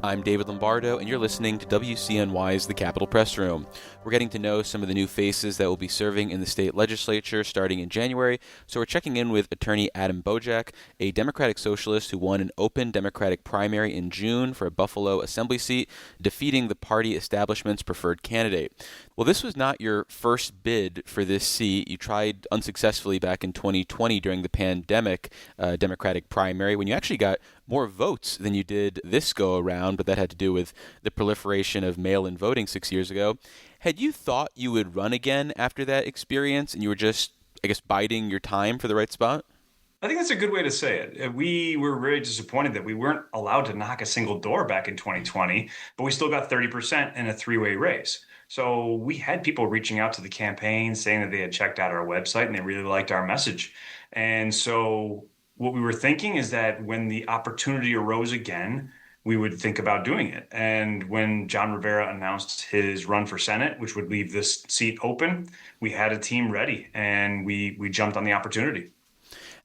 I'm David Lombardo, and you're listening to WCNY's The Capitol Press Room. We're getting to know some of the new faces that will be serving in the state legislature starting in January, so we're checking in with attorney Adam Bojak, a Democratic Socialist who won an open Democratic primary in June for a Buffalo Assembly seat, defeating the party establishment's preferred candidate. Well, this was not your first bid for this seat. You tried unsuccessfully back in 2020 during the pandemic Democratic primary when you actually got more votes than you did this go around, but that had to do with the proliferation of mail-in voting 6 years ago. Had you thought you would run again after that experience and you were just, biding your time for the right spot? I think that's a good way to say it. We were very disappointed that we weren't allowed to knock a single door back in 2020, but we still got 30% in a three-way race. So we had people reaching out to the campaign saying that they had checked out our website and they really liked our message. And so what we were thinking is that when the opportunity arose again, we would think about doing it. And when John Rivera announced his run for Senate, which would leave this seat open, we had a team ready and we jumped on the opportunity.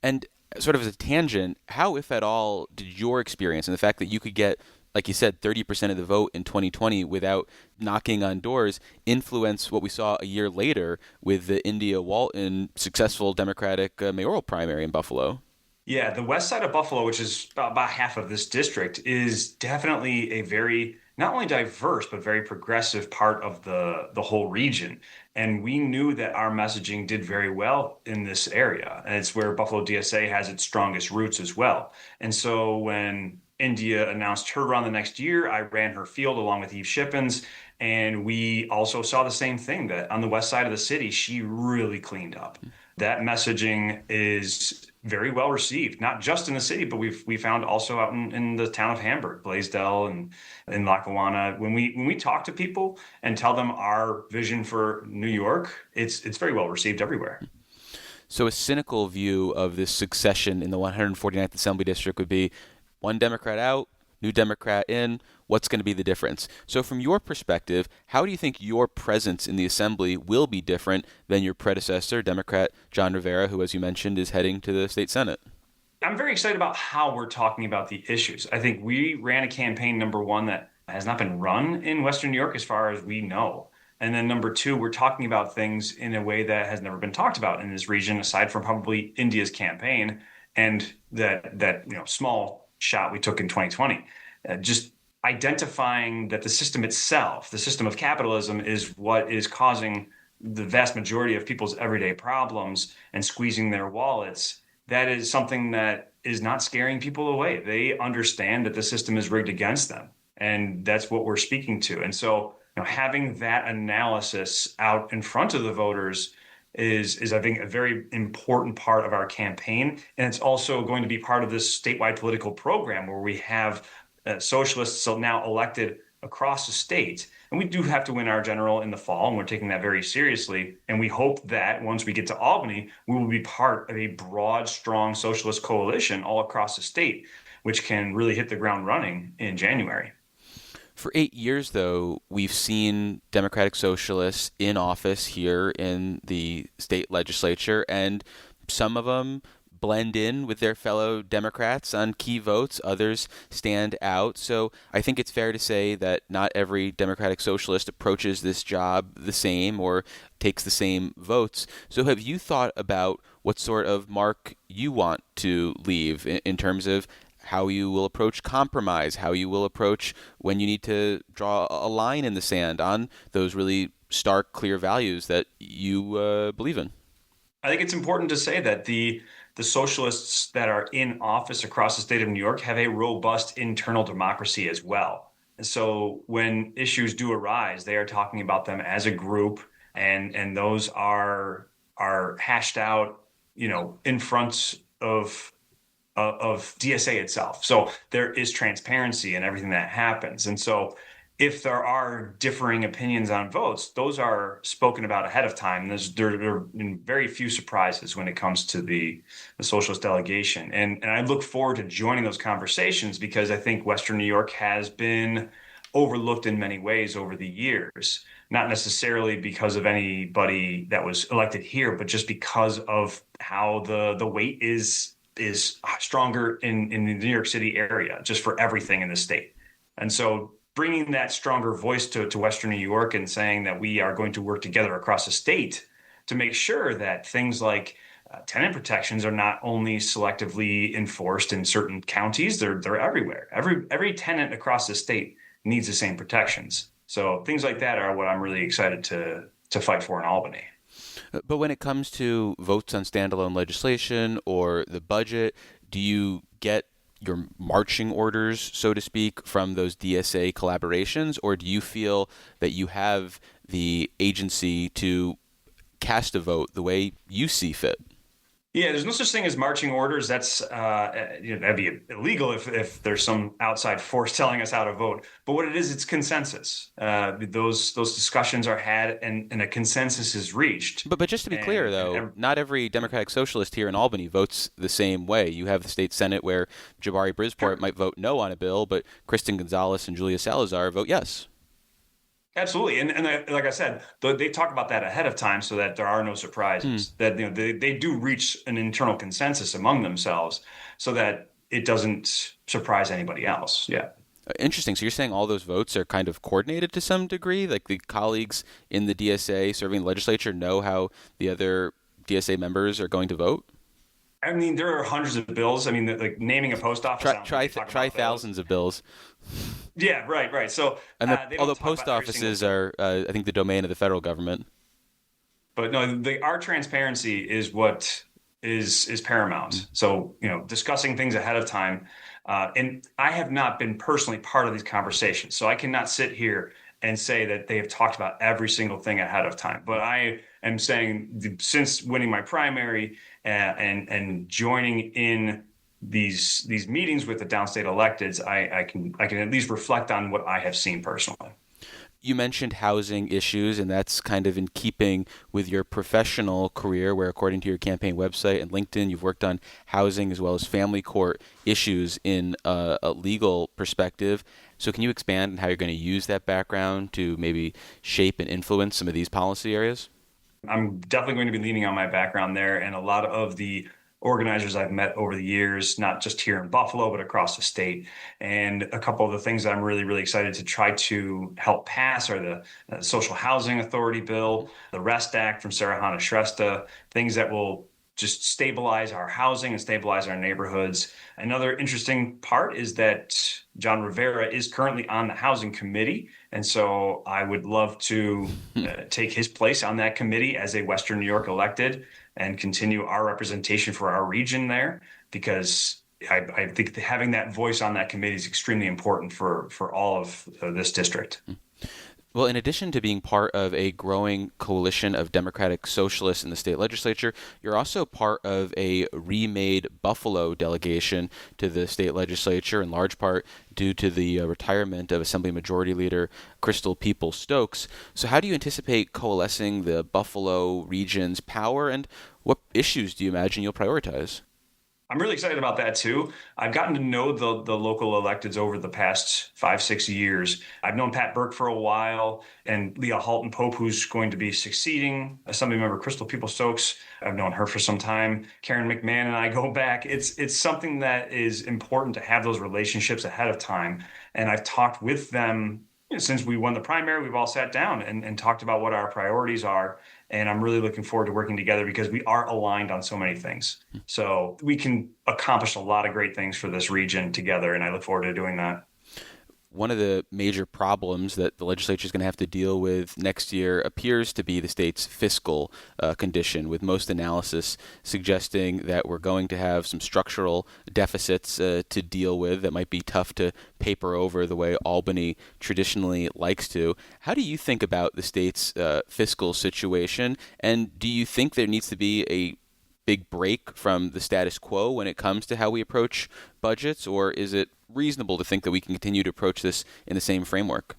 And sort of as a tangent, how, if at all, did your experience and the fact that you could get, like you said, 30% of the vote in 2020 without knocking on doors influence what we saw a year later with the India Walton successful Democratic mayoral primary in Buffalo? Yeah, the west side of Buffalo, which is about half of this district, is definitely a very not only diverse but very progressive part of the whole region. And we knew that our messaging did very well in this area, and it's where Buffalo DSA has its strongest roots as well. And so when India announced her run the next year, I ran her field along with Eve Shippens, and we also saw the same thing that on the west side of the city, she really cleaned up. That messaging is very well received, not just in the city, but we found also out in the town of Hamburg, Blaisdell, and in Lackawanna. When we talk to people and tell them our vision for New York, it's very well received everywhere. So a cynical view of this succession in the 149th Assembly District would be one Democrat out, new Democrat in. What's going to be the difference? So from your perspective, how do you think your presence in the Assembly will be different than your predecessor, Democrat John Rivera, who, as you mentioned, is heading to the state Senate? I'm very excited about how we're talking about the issues. I think we ran a campaign, number one, that has not been run in Western New York as far as we know. And then number two, we're talking about things in a way that has never been talked about in this region, aside from probably India's campaign and that small shot we took in 2020. Just identifying that the system itself, the system of capitalism, is what is causing the vast majority of people's everyday problems and squeezing their wallets. That is something that is not scaring people away. They understand that the system is rigged against them, and that's what we're speaking to. And so, having that analysis out in front of the voters is I think a very important part of our campaign, and it's also going to be part of this statewide political program where we have socialists so now elected across the state. And we do have to win our general in the fall, and we're taking that very seriously. And we hope that once we get to Albany, we will be part of a broad, strong socialist coalition all across the state, which can really hit the ground running in January. For 8 years, though, we've seen Democratic Socialists in office here in the state legislature, and some of them blend in with their fellow Democrats on key votes. Others stand out. So I think it's fair to say that not every Democratic Socialist approaches this job the same or takes the same votes. So have you thought about what sort of mark you want to leave in terms of how you will approach compromise, how you will approach when you need to draw a line in the sand on those really stark, clear values that you believe in? I think it's important to say that the socialists that are in office across the state of New York have a robust internal democracy as well. And so when issues do arise, they are talking about them as a group, and those are hashed out, in front of DSA itself. So there is transparency in everything that happens. And so if there are differing opinions on votes, those are spoken about ahead of time. There are very few surprises when it comes to the socialist delegation. And I look forward to joining those conversations because I think Western New York has been overlooked in many ways over the years, not necessarily because of anybody that was elected here, but just because of how the weight is stronger in the New York City area, just for everything in the state. And so bringing that stronger voice to Western New York and saying that we are going to work together across the state to make sure that things like tenant protections are not only selectively enforced in certain counties, they're everywhere. Every tenant across the state needs the same protections. So things like that are what I'm really excited to fight for in Albany. But when it comes to votes on standalone legislation or the budget, do you get your marching orders, so to speak, from those DSA collaborations, or do you feel that you have the agency to cast a vote the way you see fit? Yeah, there's no such thing as marching orders. That's that'd be illegal if there's some outside force telling us how to vote. But what it is, it's consensus. Those discussions are had, and a consensus is reached. But just to be clear, though, not every Democratic Socialist here in Albany votes the same way. You have the state Senate where Jabari Brisport might vote no on a bill, but Kristen Gonzalez and Julia Salazar vote yes. Absolutely, and like I said, they talk about that ahead of time so that there are no surprises. That they do reach an internal consensus among themselves, so that it doesn't surprise anybody else. Yeah. Interesting. So you're saying all those votes are kind of coordinated to some degree? Like the colleagues in the DSA serving the legislature know how the other DSA members are going to vote? I mean, there are hundreds of bills. I mean, like naming a post office. Try thousands of bills. Yeah, right. So, And they don't although talk post about every single offices bill. are, I think, the domain of the federal government. But no, our transparency is what is paramount. So, discussing things ahead of time. And I have not been personally part of these conversations, so I cannot sit here and say that they have talked about every single thing ahead of time. But I am saying since winning my primary and joining in these meetings with the downstate electeds, I can at least reflect on what I have seen personally. You mentioned housing issues, and that's kind of in keeping with your professional career, where according to your campaign website and LinkedIn, you've worked on housing as well as family court issues in a legal perspective. So can you expand on how you're going to use that background to maybe shape and influence some of these policy areas? I'm definitely going to be leaning on my background there, and a lot of the organizers I've met over the years, not just here in Buffalo, but across the state. And a couple of the things that I'm really, really excited to try to help pass are the Social Housing Authority bill, the REST Act from Sarah Hannah Shrestha, things that will just stabilize our housing and stabilize our neighborhoods. Another interesting part is that John Rivera is currently on the Housing Committee. And so I would love to take his place on that committee as a Western New York elected and continue our representation for our region there, because I think having that voice on that committee is extremely important for all of this district. Well, in addition to being part of a growing coalition of Democratic Socialists in the state legislature, you're also part of a remade Buffalo delegation to the state legislature, in large part due to the retirement of Assembly Majority Leader Crystal Peoples-Stokes. So how do you anticipate coalescing the Buffalo region's power, and what issues do you imagine you'll prioritize? I'm really excited about that too. I've gotten to know the local electeds over the past 5, 6 years. I've known Pat Burke for a while, and Leah Halton Pope, who's going to be succeeding Assemblymember Crystal Peoples-Stokes. I've known her for some time. Karen McMahon and I go back. It's something that is important to have those relationships ahead of time. And I've talked with them since we won the primary. We've all sat down and talked about what our priorities are. And I'm really looking forward to working together because we are aligned on so many things. So we can accomplish a lot of great things for this region together. And I look forward to doing that. One of the major problems that the legislature is going to have to deal with next year appears to be the state's fiscal condition, with most analysis suggesting that we're going to have some structural deficits to deal with that might be tough to paper over the way Albany traditionally likes to. How do you think about the state's fiscal situation, and do you think there needs to be a big break from the status quo when it comes to how we approach budgets, or is it reasonable to think that we can continue to approach this in the same framework?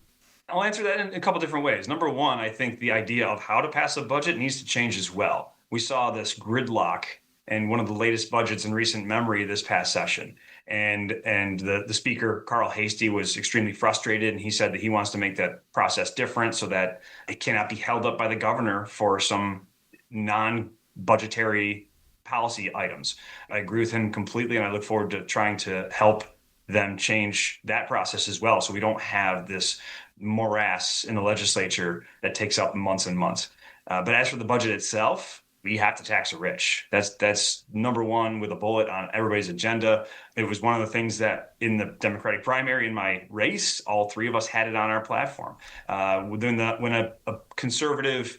I'll answer that in a couple different ways. Number one, I think the idea of how to pass a budget needs to change as well. We saw this gridlock in one of the latest budgets in recent memory this past session. And the speaker, Carl Hastie, was extremely frustrated, and he said that he wants to make that process different so that it cannot be held up by the governor for some non-budgetary policy items. I agree with him completely, and I look forward to trying to help them change that process as well, so we don't have this morass in the legislature that takes up months and months. But as for the budget itself, we have to tax the rich. That's number one with a bullet on everybody's agenda. It was one of the things that in the Democratic primary in my race, all three of us had it on our platform. When a conservative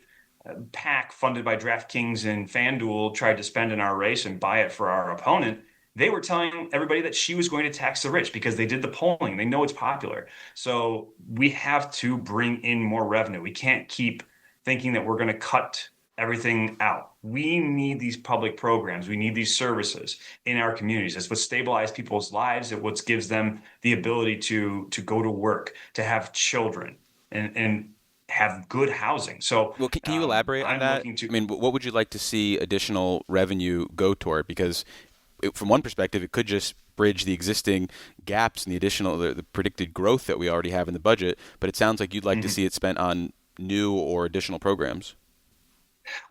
PAC funded by DraftKings and FanDuel tried to spend in our race and buy it for our opponent, they were telling everybody that she was going to tax the rich because they did the polling. They know it's popular. So we have to bring in more revenue. We can't keep thinking that we're going to cut everything out. We need these public programs. We need these services in our communities. That's what stabilizes people's lives. It's what gives them the ability to go to work, to have children, and have good housing. So, well, can you elaborate on that? I mean, what would you like to see additional revenue go toward? Because from one perspective, it could just bridge the existing gaps and the predicted growth that we already have in the budget. But it sounds like you'd like to see it spent on new or additional programs.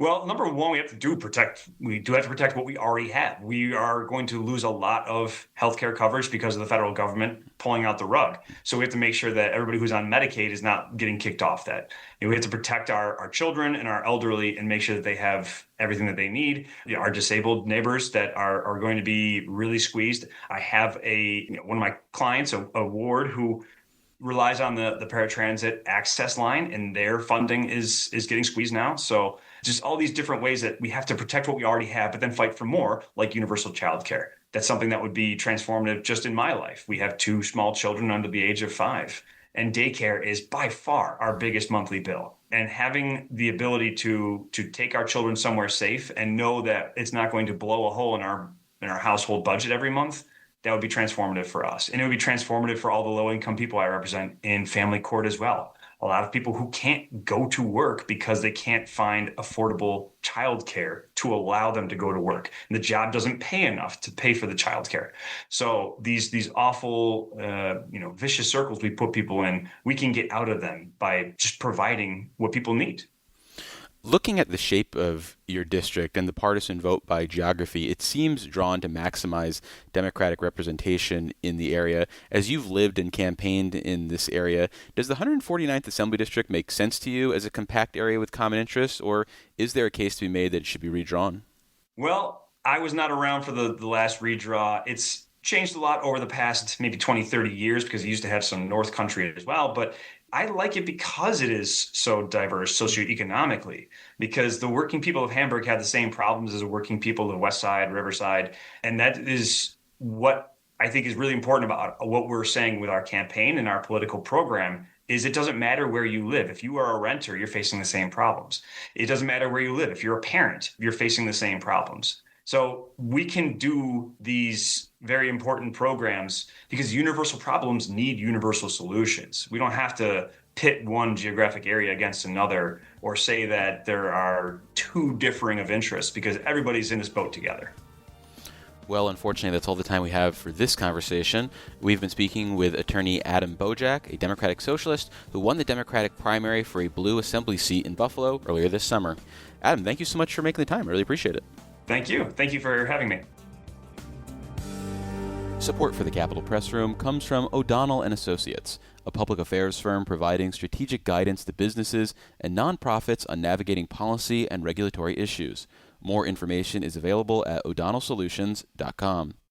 Well, number one, we do have to protect what we already have. We are going to lose a lot of healthcare coverage because of the federal government pulling out the rug. So we have to make sure that everybody who's on Medicaid is not getting kicked off that. We have to protect our children and our elderly and make sure that they have everything that they need. Our disabled neighbors that are going to be really squeezed. I have one of my clients, a ward who relies on the paratransit access line, and their funding is getting squeezed now. So just all these different ways that we have to protect what we already have, but then fight for more, like universal childcare. That's something that would be transformative just in my life. We have 2 small children under the age of 5, and daycare is by far our biggest monthly bill. And having the ability to take our children somewhere safe and know that it's not going to blow a hole in our household budget every month, that would be transformative for us. And it would be transformative for all the low-income people I represent in family court as well. A lot of people who can't go to work because they can't find affordable childcare to allow them to go to work. And the job doesn't pay enough to pay for the childcare. So these awful, vicious circles we put people in, we can get out of them by just providing what people need. Looking at the shape of your district and the partisan vote by geography, it seems drawn to maximize Democratic representation in the area. As you've lived and campaigned in this area, does the 149th Assembly District make sense to you as a compact area with common interests, or is there a case to be made that it should be redrawn? Well, I was not around for the last redraw. It's changed a lot over the past maybe 20, 30 years because it used to have some North Country as well. But I like it because it is so diverse socioeconomically, because the working people of Hamburg have the same problems as the working people of the West Side, Riverside. And that is what I think is really important about what we're saying with our campaign and our political program is it doesn't matter where you live. If you are a renter, you're facing the same problems. It doesn't matter where you live. If you're a parent, you're facing the same problems. So we can do these very important programs because universal problems need universal solutions. We don't have to pit one geographic area against another or say that there are 2 differing of interests because everybody's in this boat together. Well, unfortunately, that's all the time we have for this conversation. We've been speaking with attorney Adam Bojak, a Democratic Socialist who won the Democratic primary for a blue assembly seat in Buffalo earlier this summer. Adam, thank you so much for making the time. I really appreciate it. Thank you. Thank you for having me. Support for the Capitol Press Room comes from O'Donnell & Associates, a public affairs firm providing strategic guidance to businesses and nonprofits on navigating policy and regulatory issues. More information is available at o'donnellsolutions.com.